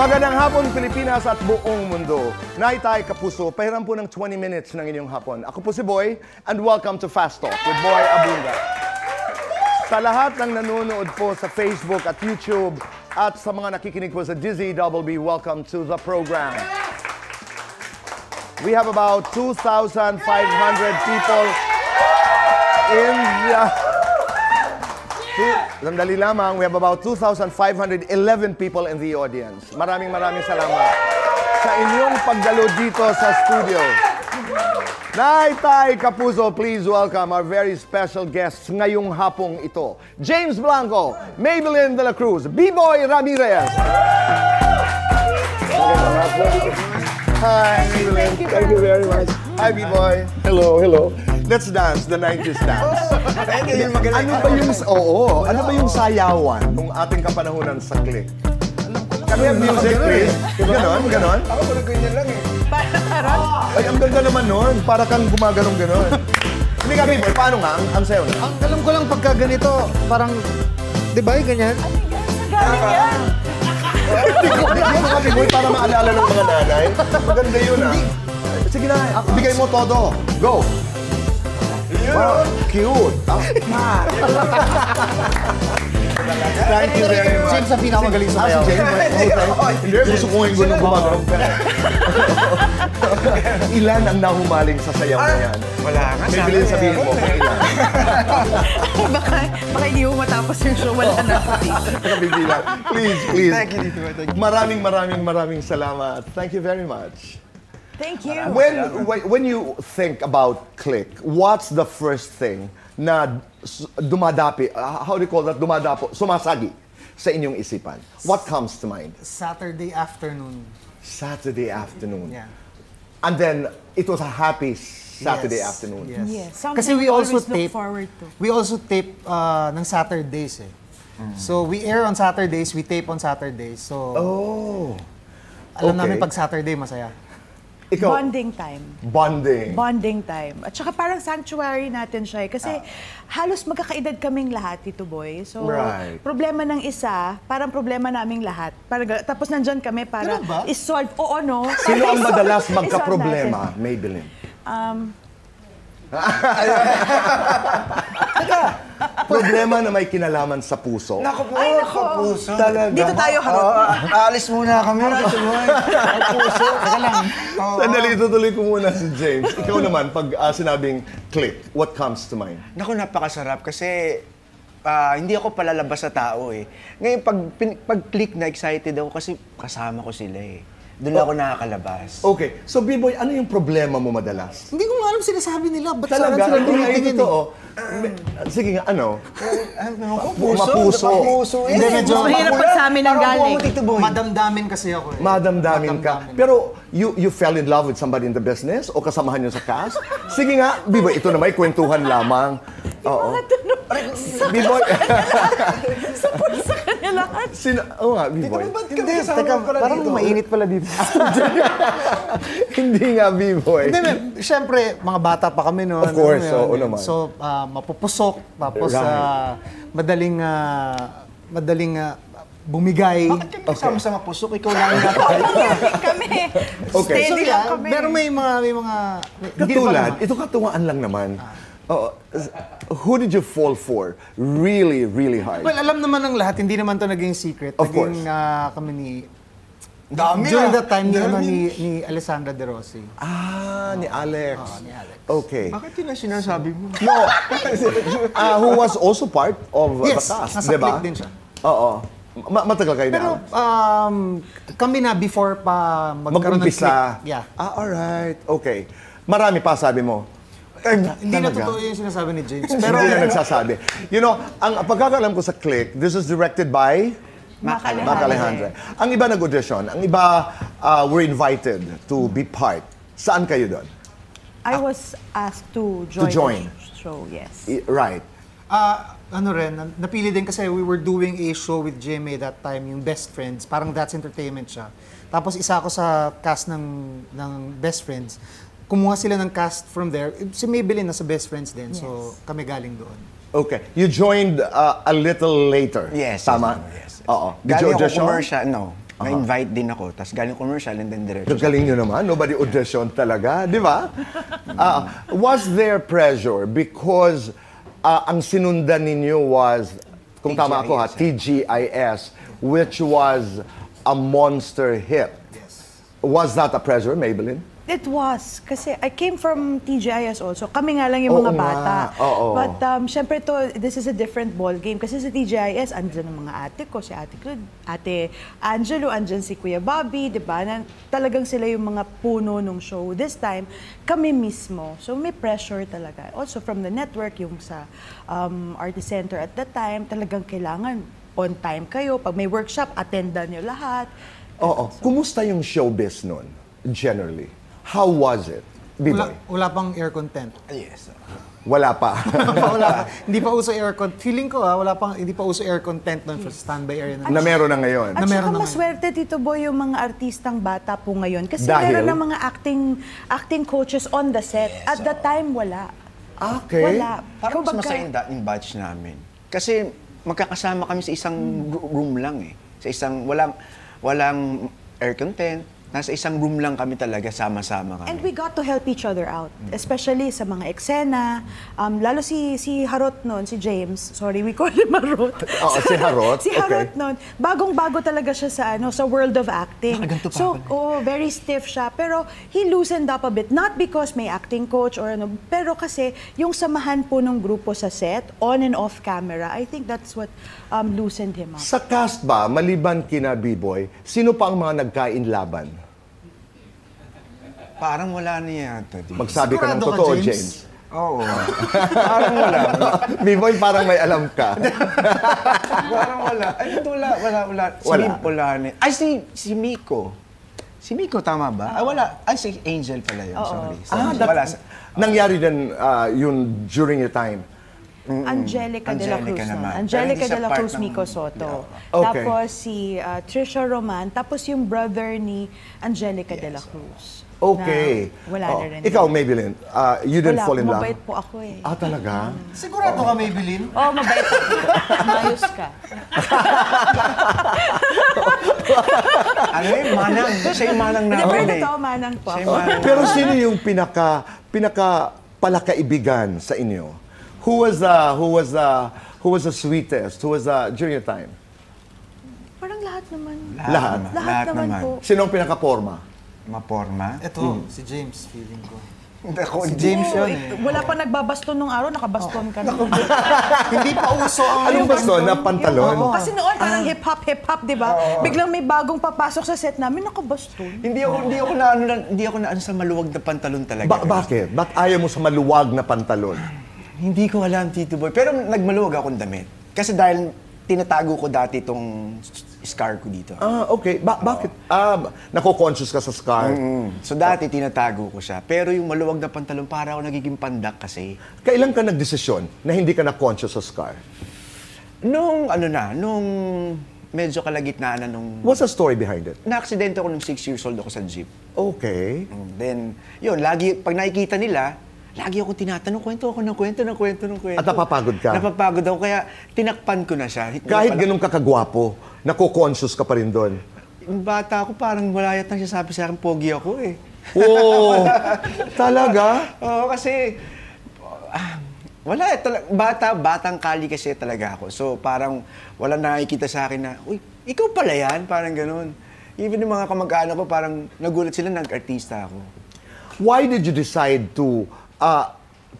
Magandang hapon, Pilipinas at buong mundo. Naitay Kapuso, pahiram po ng 20 minutes ng inyong hapon. Ako po si Boy, and welcome to Fast Talk with Boy Abunga. Sa lahat ng nanonood po sa Facebook at YouTube at sa mga nakikinig po sa Dizzy WB, welcome to the program. We have about 2,500 people in the... Sandali lamang, we have about 2,511 people in the audience. Maraming salamat sa inyong pagdalo dito sa studio. Naitay Kapuso, please welcome our very special guests ngayong hapong ito. James Blanco, Maybelline de la Cruz, B-Boy Ramirez. Hi, Maybelline. Thank you very much. Hi, B-Boy. Hello. Let's dance, the 90s dance. Ano ba yung sayawan ng ating kapanahunan sa click? Can we have music, please? Ganon? Ako parang ganyan lang eh. Ay, ang ganda naman nun. Para kang gumaganong-ganon. Hindi ka, B-Boy, paano nga? Ang sayaw na? Ang alam ko lang pagka ganito, parang, di ba yung ganyan? Galing yan! Hindi ka, B-Boy, para maalala ng mga nanay. Maganda yun, ah. Sige na, ibigay mo todo. Go! Wow, cute! Thank you very much. James ang pinakamagaling sa kayaw. Hindi, gusto ko ngayon gano'ng gumagano'ng pera. Ilan ang nahumaling sa sayaw na yan? Wala nga. May bilhin sabihin mo kung ilan. Baka hindi mo matapos yung show, wala na ako dito. Nakabibilang. Please. Thank you, Tito. Maraming salamat. Thank you very much. Thank you. When you think about Click, what's the first thing na dumadapi, how do you call that, sumasagi sa inyong isipan? What comes to mind? Saturday afternoon. Saturday afternoon. Yeah. And then, it was a happy Saturday afternoon. Yes. Kasi we also tape, forward to. we also tape ng Saturdays eh. So we air on Saturdays, we tape on Saturdays. So, alam namin pag Saturday masaya. Ikaw, Bonding time. Bonding time. At saka parang sanctuary natin siya eh. Kasi halos magkakaedad kaming lahat, Tito Boy. So, problema ng isa, parang problema naming lahat. Tapos nandyan kami para isolve. Oo, no? Sino ang madalas magka-problema, Maybelline? Problema na may kinalaman sa puso. Naku po, puso. Talaga. Dito tayo harot. Aalis muna kami. Puso. Teka lang. Sandali, tutuloy ko muna si James. Ikaw naman, pag sinabing click, what comes to mind? Naku, napakasarap kasi hindi ako palalabas sa tao eh. Ngayon, pag click na excited ako kasi kasama ko sila eh. Doon ako nakakalabas. Okay. So, B-Boy, ano yung problema mo madalas? Hindi ko nga alam sinasabi nila. Ba't Talaga? sila Hindi nga tumitingin ito, Sige nga, ano? Mapuso. Hindi, medyo Mahirap pag sa amin ang galing. madamdamin kasi ako eh. Madamdamin ka. Pero, you fell in love with somebody in the business o kasamahan nyo sa cast? Sige nga, B-Boy, ito na may kwentuhan lamang. Oo. B-Boy. Sa kanila lahat. Oo nga, B-Boy. Hindi, teka, parang mainit pala dito. Hindi nga, B-Boy. Hindi, syempre, mga bata pa kami noon. Of course, oo naman. So, mapupusok, tapos madaling bumigay. Bakit kayo kasama sa mapusok? Ikaw lang yung Kami. Okay. Steady lang kami. Pero may mga... Katulad, ito katuwaan lang naman. Who did you fall for really hard? Well, alam naman ng lahat, hindi naman to naging secret. Of course. Kami ni... Dami During that time, ni Alessandra De Rossi. Ni Alex. Ni Alex. Okay. Bakit yun ang sinasabi mo? No. Who was also part of the Yes, cast, nasa diba? click din siya. Oo. Matagal kayo Pero na? kami na before pa magkaroon ng Mag-umpisa. click. Yeah. Alright. Okay. Marami pa, sabi mo. Hindi na totoo yung sinasabi ni James. Pero hindi na nagsasabi. You know, ang pagkakalam ko sa Click, this is directed by Mac Alejandre. Ang iba nag-audition, ang iba were invited to be part. Saan kayo doon? I was asked to join the show, yes. Right. Napili din kasi we were doing a show with GMA that time, yung Best Friends. Parang That's Entertainment siya. Tapos isa ako sa cast ng Best Friends. Kumuha sila ng cast from there. Si Maybelline nasa Best Friends din, so kami galing doon. Okay. You joined a little later. Yes. Tama? Yes. Oo. Galing ako commercial, no. Na-invite din ako, tapos galing commercial and then diretso. Gagaling nyo naman, nobody audition talaga, di ba? Was there pressure because ang sinundan ninyo was, kung tama ako ha, TGIS, which was a monster hit. Yes. Was that a pressure, Maybelline? It was. Kasi I came from TGIS also. Kami nga lang yung mga Oo bata. nga, oo. But syempre this is a different ball game. Kasi sa TGIS, andyan ang mga ate ko, si Ate Claude, Ate Angelo, andyan si Kuya Bobby, di ba? Na talagang sila yung mga puno ng show. This time, kami mismo. So may pressure talaga. Also from the network, yung sa Artist Center at that time, talagang kailangan on time kayo. Pag may workshop, attendan nyo lahat. Oo. Kumusta yung showbiz nun, generally? How was it? Biboy? Wala pang air content. Yes. Wala pa. Wala pa. Hindi pa uso air content. Feeling ko hindi pa uso air content nun for standby area. Na meron na ngayon. At Na saka meron na maswerte, Tito Boy, yung mga artistang bata po ngayon. Kasi Dahil? meron ng mga acting coaches on the set. At the time, wala. Okay. Wala. Parang mas Kumbaga, masaya yung batch namin. Kasi magkakasama kami sa isang room lang eh. Sa isang, walang air content. Nasa isang room lang kami talaga, sama-sama kami. And we got to help each other out. Especially sa mga eksena. Lalo si Harot noon, si James. Sorry, we call him Harot. Oo, si Harot. Si Harot Okay. noon. Bagong-bago talaga siya sa world of acting. Nakaganto pa So, ako. very stiff siya. Pero he loosened up a bit. Not because may acting coach or ano, pero kasi yung samahan po ng grupo sa set, on and off camera, I think that's what loosened him up. Sa cast ba, maliban kina B-Boy, sino pa ang mga nagkain-laban? Parang wala na yata. Magsabi ka ng Sigurado ka, totoo, James? James. Oo. Parang wala. B-Boy, parang may alam ka. Parang wala. Ay, wala. Si Wala. Lim wala na. Ay, si Miko. Si Miko, tama ba? Ay, wala. Ay, si Angel pala yun. Sorry. Wala. Nangyari din yun during your time. Angelica de la Cruz Angelica naman. Angelica Pero hindi de la sa Cruz, part ng- Miko Soto. Okay. Tapos si Trisha Roman, tapos yung brother ni Angelica de la Cruz. Okay. Na wala na rin. Ikaw, Maybelline, you didn't Wala, fall in love? mabait po ako eh. Ah, talaga? Sigurado ka, Maybelline? Oh, mabait ako. Mayos ka. Ano yun? Manang. Siya yung manang Hindi, namin pero eh. totoo, manang po Siya ako. yung manang. Pero sino yung pinaka palakaibigan sa inyo? Who was the sweetest? Who was during your time? Parang lahat naman. Lahat? Lahat naman po. Sino ang pinaka-porma? Maporma? Ito, si James, feeling ko. Ako, Si James Oo, yun eh. wala pa nagbabaston nung araw, nakabaston ka na. Hindi pa uso ang... Anong baston? Na pantalon? Oo, kasi noon parang hip-hop, di ba? Biglang may bagong papasok sa set namin, nakabaston. Hindi ako na ano sa maluwag na pantalon talaga. Bakit? Ba't ayaw mo sa maluwag na pantalon? Hindi ko alam, Tito Boy. Pero nagmaluwag akong damit. Kasi dahil tinatago ko dati itong scar ko dito. Ah, okay. Bakit? Nako-conscious ka sa scar. So dati tinatago ko siya. Pero yung maluwag na pantalon, para ako nagiging pandak kasi. Kailan ka nagdesisyon na hindi ka na-conscious sa scar? Nung medyo kalagitnaan na nung... What's the story behind it? Na-aksidente ako nung 6 years old ako sa jeep. Okay. Then, yun, pag nakikita nila, lagi ako tinatanong, kwento ako ng kwento. At napapagod ka? Napapagod ako, kaya tinakpan ko na siya. Kahit ganun ka kagwapo, nako-conscious ka pa rin doon. Yung bata ako, parang wala yatang sabi sa akin, pogi ako eh. Oo! Talaga? Oo, kasi wala batang kali kasi talaga ako. So parang wala nakikita sa akin na, uy, ikaw pala yan, parang ganun. Even yung mga kamag-anak ko, parang nagulat sila, nag-artista ako. Why did you decide to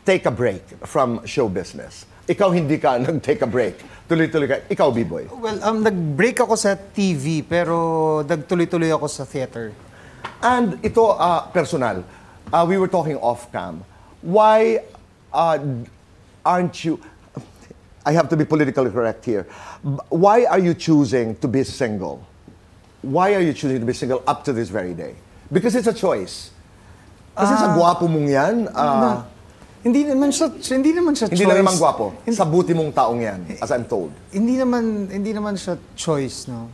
take a break from show business? Ikaw hindi ka nag-take a break. Tuloy-tuloy ka. Ikaw, B-Boy. Well, nag-break ako sa TV, pero nagtuloy-tuloy ako sa theater. And ito, personal. We were talking off-cam. Why aren't you... I have to be politically correct here. Why are you choosing to be single? Why are you choosing to be single up to this very day? Because it's a choice. Kasi sa gwapo mong yan, Hindi naman siya choice. hindi na naman gwapo. Sa buti mong taong yan, as I'm told. Hindi naman siya choice, no.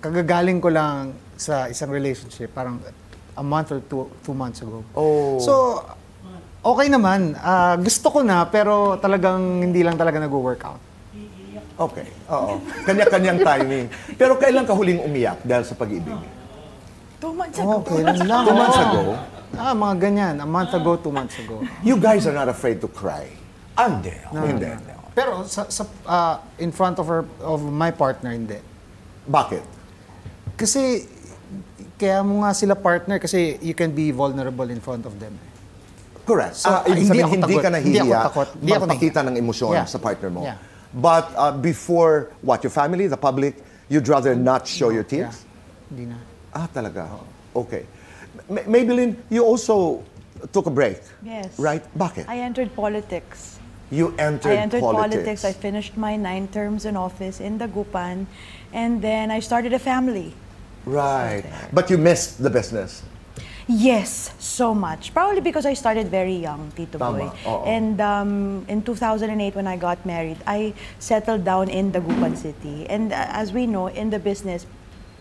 Kagagaling ko lang sa isang relationship, parang a month or two months ago. Oh. So, okay naman. Gusto ko na, pero talagang hindi lang talaga nag-work out. Okay, oo. Kanya-kanyang timing. Pero kailan ka huling umiyak dahil sa pag-ibig? 2 months ago. Okay lang lang. 2 months ago? Mga ganyan. A month ago, 2 months ago. You guys are not afraid to cry. Hindi. Hindi. Pero in front of my partner, hindi. Bakit? Kasi, kaya mo nga sila partner kasi you can be vulnerable in front of them. Correct. So, Ibig hindi sabihin, ako hindi takot. ka nahihiya Hindi ako takot. Hindi ako magpakita ng emosyon Yeah. sa partner mo. Yeah. But before, what, your family, the public, you'd rather not show your tears? Hindi na. Talaga? Okay. Maybelline, you also took a break. Yes. Right? Bakit? I entered politics. You entered, I entered politics. politics. I finished my 9 terms in office in Dagupan, and then I started a family. Right. But you missed the business. Yes, so much. Probably because I started very young, Tito Boy. Oo. And in 2008, when I got married, I settled down in Dagupan City. And as we know, in the business,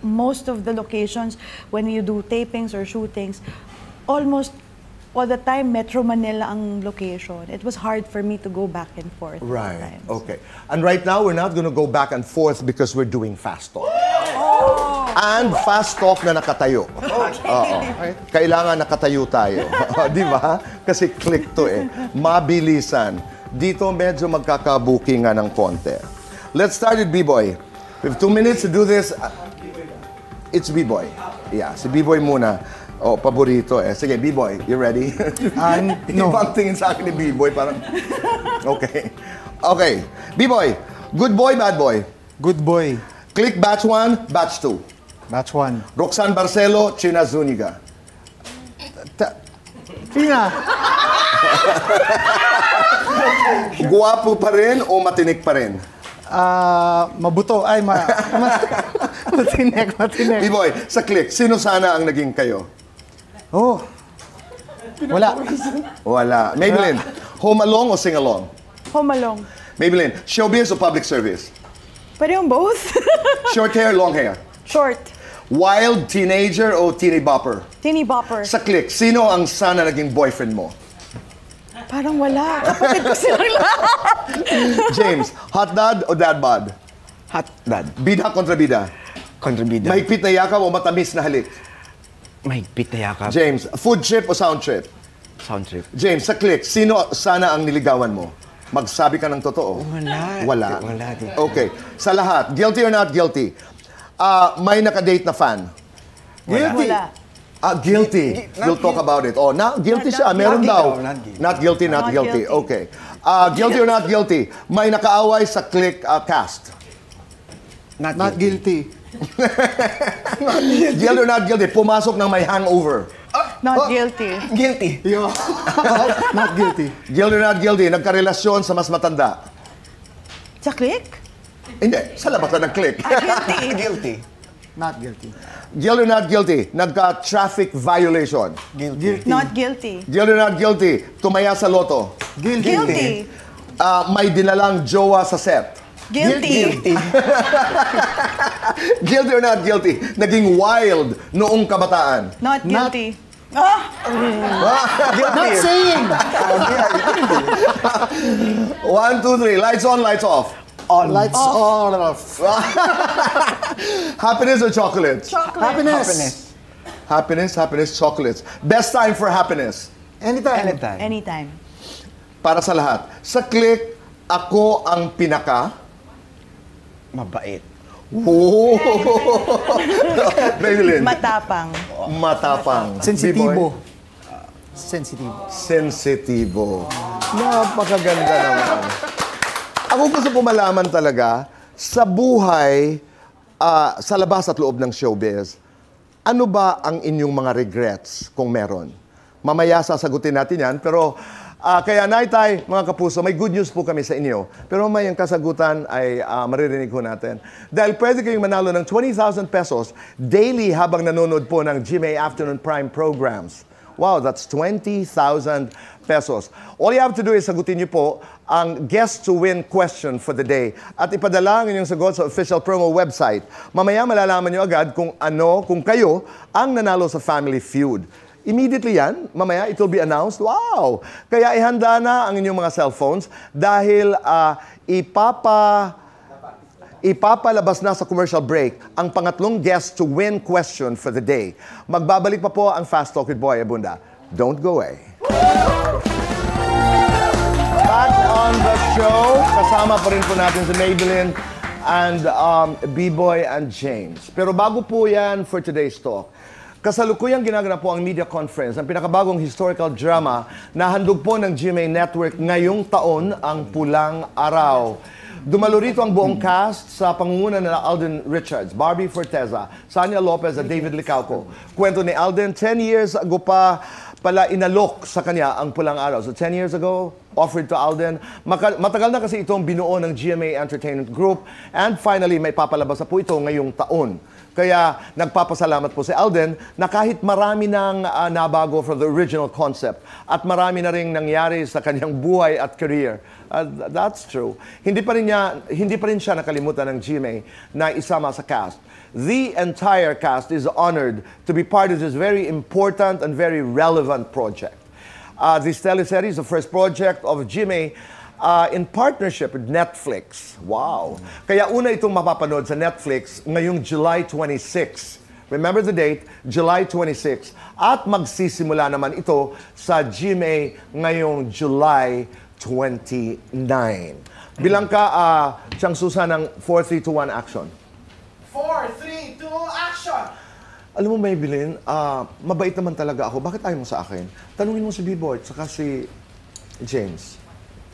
most of the locations, when you do tapings or shootings, almost all the time, Metro Manila ang location. It was hard for me to go back and forth. Right. Sometimes. Okay. And right now, we're not going to go back and forth because we're doing fast talk. And fast talk na nakatayo. Oo. Kailangan nakatayo tayo. Di ba? Kasi click to eh. Mabilisan. Dito medyo magkakabukingan ng konti. Let's start with B-Boy. We have 2 minutes to do this. It's B-Boy. Yeah, si B-Boy muna. Oh, paborito eh. Sige, B-Boy, you ready? No. Ibang tingin sa akin ni B-Boy, parang... Okay. Okay. B-Boy, good boy, bad boy? Good boy. Click batch 1, batch 2. Batch 1. Roxanne Barcelo, China Zuniga. Tina! Guwapo pa rin o matinik pa rin? Mabuto. Ay, matinek. B-Boy, sa click, sino sana ang naging kayo? Oh. Wala. Wala. Maybelline, home along o sing along? Home along. Maybelline, showbiz o public service? Pwede yung both. Short hair, long hair? Short. Wild teenager o teeny bopper? Teeny bopper. Sa click, sino ang sana naging boyfriend mo? Parang wala. Kapatid ko silang lahat. James, hot dad o dad bod? Hot dad. Bida kontra bida? Kontrabida. Mahigpit na yakap o matamis na halik? Mahigpit na yakap. James, food trip o sound trip? Sound trip. James, sa click, sino sana ang niligawan mo? Magsabi ka ng totoo? Wala. Wala. Wala din. Okay. Sa lahat, guilty or not guilty? May nakadate na fan? Guilty. Wala. Guilty. We'll talk about it. Oh, guilty siya. Meron daw. Not guilty, not Not guilty. guilty. Okay. Guilty or not guilty? May nakaaway sa click cast? Not guilty. Guilty or not guilty? Pumasok ng may hangover? Not guilty. Guilty. Not guilty. Guilty or not guilty? Nagkarelasyon sa mas matanda? Sa click? Hindi. Sa labas na nag-click. Guilty. Guilty. Not guilty. Guilty or not guilty? Nagka-traffic violation? Guilty. Not guilty. Guilty or not guilty? Tumaya sa loto? Guilty. May dinalang jowa sa set? Guilty. Guilty or not guilty? Naging wild noong kabataan? Not guilty. Not saying. 1, 2, 3. Lights on, lights off. Lights off. Happiness or chocolates? Happiness. Happiness, chocolates. Best time for happiness? Anytime. Anytime. Para sa lahat. Sa click, ako ang pinaka. Mabait. Oh! Maybelline. Matapang. Matapang. Sensitibo. B-boy? Sensitibo. Napakaganda naman. Ako gusto ko malaman talaga, sa buhay, sa labas at loob ng showbiz, ano ba ang inyong mga regrets kung meron? Mamaya sasagutin natin yan, pero kaya Naitay, mga kapuso, may good news po kami sa inyo. Pero may ang kasagutan ay maririnig ko natin. Dahil pwede kayong manalo ng 20,000 pesos daily habang nanonood po ng GMA Afternoon Prime programs. Wow, that's 20,000 pesos. All you have to do is sagutin niyo po ang guest to win question for the day at ipadala ang inyong sagot sa official promo website. Mamaya malalaman niyo agad kung kayo ang nanalo sa Family Feud. Immediately yan, mamaya it will be announced. Wow! Kaya ihanda na ang inyong mga cellphones dahil Ipapalabas na sa commercial break ang pangatlong guest to win question for the day. Magbabalik pa po ang Fast Talk with Boy Abunda. Don't go away. Back on the show, kasama pa rin po natin si Maybelline and B-Boy and James. Pero bago po yan for today's talk, kasalukuyang ginaganap po ang media conference, ang pinakabagong historical drama na handog po ng GMA Network ngayong taon, ang Pulang Araw. Dumalo rito ang buong cast sa pangunguna na Alden Richards, Barbie Forteza, Sanya Lopez at David Licauco. Kwento ni Alden, 10 years ago pa pala inalok sa kanya ang Pulang Araw. So 10 years ago, offered to Alden. Matagal na kasi itong binuo ng GMA Entertainment Group. And finally, may papalabas na po ito ngayong taon. Kaya nagpapasalamat po si Alden na kahit marami nang nabago from the original concept at marami na rin nangyari sa kanyang buhay at career. That's true. Hindi pa rin siya nakalimutan ng GMA na isama sa cast. The entire cast is honored to be part of this very important and very relevant project. This teleserie is the first project of GMA in partnership with Netflix. Wow! Kaya una itong mapapanood sa Netflix ngayong July 26. Remember the date, July 26. At magsisimula naman ito sa GMA ngayong July 29. Bilang ka, Chang Susan ng 4, 3, 2, 1, action. 4, 3, 2, action! Alam mo, Maybelline, mabait naman talaga ako. Bakit ayaw mo sa akin? Tanungin mo si B-Boy at saka si James.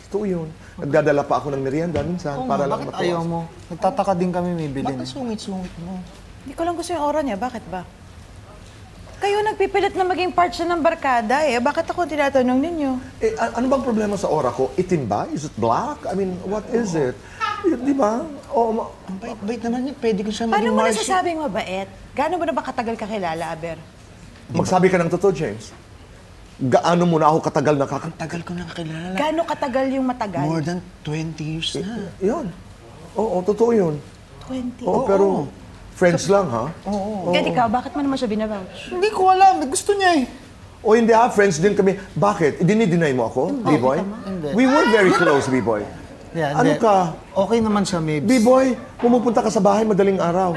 Ito yun. Nagdadala pa ako ng merienda minsan para lang bakit ayaw mo? Nagtataka din kami, Maybelline. Bakit sungit-sungit mo? Hindi ko lang gusto yung aura niya. Bakit ba? Kayo nagpipilit na maging part siya ng barkada eh. Bakit ako tinatanong ninyo? Eh, ano bang problema sa aura ko? Itim ba? Is it black? I mean, what is it? Di ba? Ang bait-bait naman niya. Pwede ko siya Paano maging mo Marcy. nasasabing mabait? Gaano mo na ba katagal kakilala, Aber? Magsabi ka ng totoo, James. Gaano mo na ako katagal Ang tagal ko nakakilala. Gaano katagal yung matagal? More than 20 years na. Yun. Oo, totoo yun. 20. Oo, pero friends lang, ha? Kaya ikaw, bakit mo naman siya binavouch? Hindi ko alam. Gusto niya eh. O hindi ha, friends din kami. Bakit? Dinideny mo ako, B-Boy? Hindi. We were very close, B-Boy. Yeah, Ano hindi. ka? Okay naman siya, Mabes. B-Boy, pumupunta ka sa bahay madaling araw.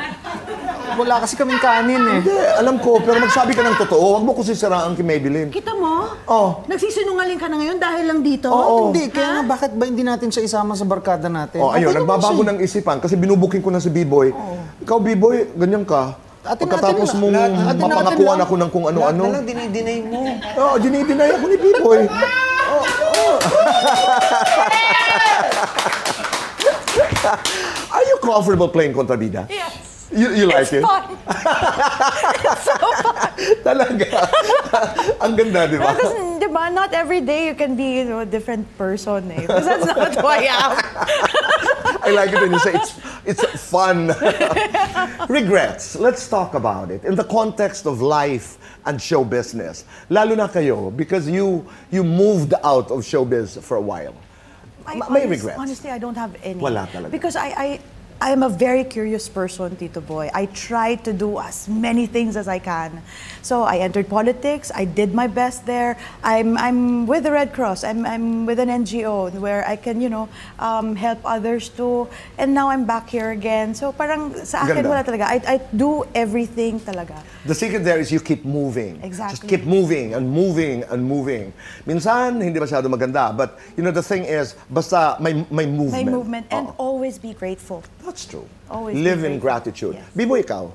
Wala kasi kaming kanin eh. Hindi, alam ko, pero magsabi ka ng totoo. Huwag mo ko sisiraan kay Maybelline. Kita mo? Oh. Nagsisinungaling ka na ngayon dahil lang dito? Oo. Hindi, kaya nga bakit ba hindi natin siya isama sa barkada natin? Oh, ayun, Okay naman nagbabago siya. ng isipan kasi binubuking ko na si B-Boy. Ikaw, B-Boy, ganyan ka. Atin Pagkatapos natin mong lang. Atin natin mapangakuan lang. ako ng kung Lahat ano-ano. na lang dinay mo. Oo, dinideny ako ni B-Boy. Are you comfortable playing kontrabida? Yes. You like it? Fun. It's so fun. Talaga. Ang ganda, di ba? Because, di ba, not every day you can be a different person eh. Because that's not who I am. I like it when you say it's fun. Regrets. Let's talk about it in the context of life and show business. Lalo na kayo because you moved out of showbiz for a while. May regrets? Honestly, I don't have any. Wala talaga. Because I am a very curious person, Tito Boy. I try to do as many things as I can. So I entered politics. I did my best there. I'm with the Red Cross. I'm with an NGO where I can, help others too. And now I'm back here again. So parang sa akin Ganda. wala talaga. I do everything talaga. The secret there is you keep moving. Exactly. Just keep moving and moving and moving. Minsan, hindi masyado maganda. But, the thing is, basta may movement. My movement and Oo. always be grateful. That's true. Always Live be in grateful. gratitude. Yes. Bibo, ikaw,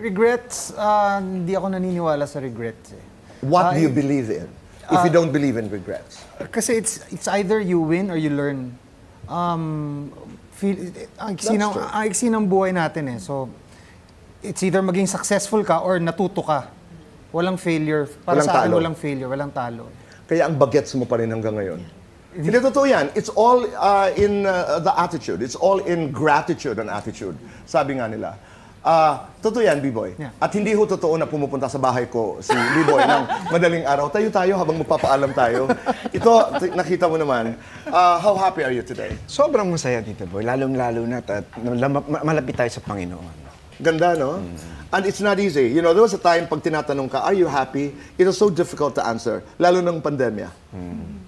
Regrets, hindi ako naniniwala sa regrets eh. what do you believe in if you don't believe in regrets? Kasi it's either you win or you learn. Ang iksi ng buhay natin eh. So, it's either maging successful ka or natuto ka. Walang failure. Para Walang sa akin, talo. walang failure, walang talo. Kaya ang bagets mo pa rin hanggang ngayon. Hindi totoo yan. It's all in the attitude. It's all in gratitude and attitude. Sabi nga nila. Totoo yan, B-Boy. Yeah. At hindi ho totoo na pumupunta sa bahay ko si B-Boy ng madaling araw. Tayo habang magpapaalam tayo. Ito, nakita mo naman. How happy are you today? Sobrang masaya, Tito Boy. Lalong-lalo na at malapit tayo sa Panginoon. Ganda, no? And it's not easy. There was a time pag tinatanong ka, are you happy? It was so difficult to answer. Lalo ng pandemya.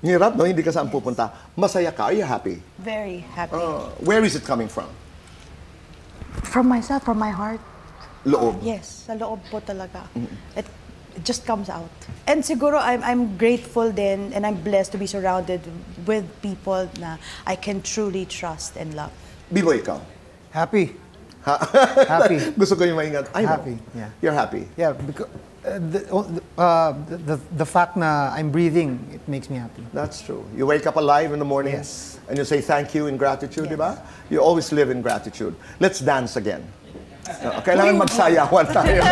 Hirap, no? Hindi ka saan pupunta. Masaya ka. Are you happy? Very happy. Where is it coming from? From myself, from my heart. Loob. Yes, sa loob po talaga. It just comes out. And siguro I'm grateful din and I'm blessed to be surrounded with people na I can truly trust and love. B-boy, ikaw. Happy. Happy. Gusto ko yung maingat. I know. Happy, yeah. You're happy. Yeah, because the fact na I'm breathing, it makes me happy. That's true. You wake up alive in the morning Yes. and you say thank you in gratitude, Yes. di ba? You always live in gratitude. Let's dance again. Kailangan magsayawan tayo.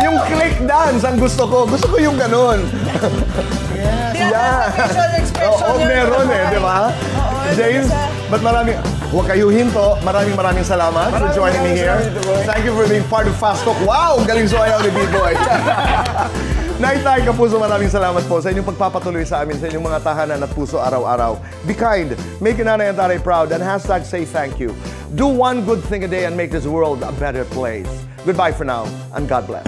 Yung click dance ang gusto ko. Gusto ko yung ganun. Yeah. Oo, meron eh, di ba? James, but huwag kayo hinto. Maraming salamat for joining me here. Thank you for being part of Fast Talk. Wow, galing sumayaw ni B-Boy. Naitay Kapuso, maraming salamat po sa inyong pagpapatuloy sa amin, sa inyong mga tahanan at puso araw-araw. Be kind, make your nanay and tatay proud, and hashtag say thank you. Do one good thing a day and make this world a better place. Goodbye for now, and God bless.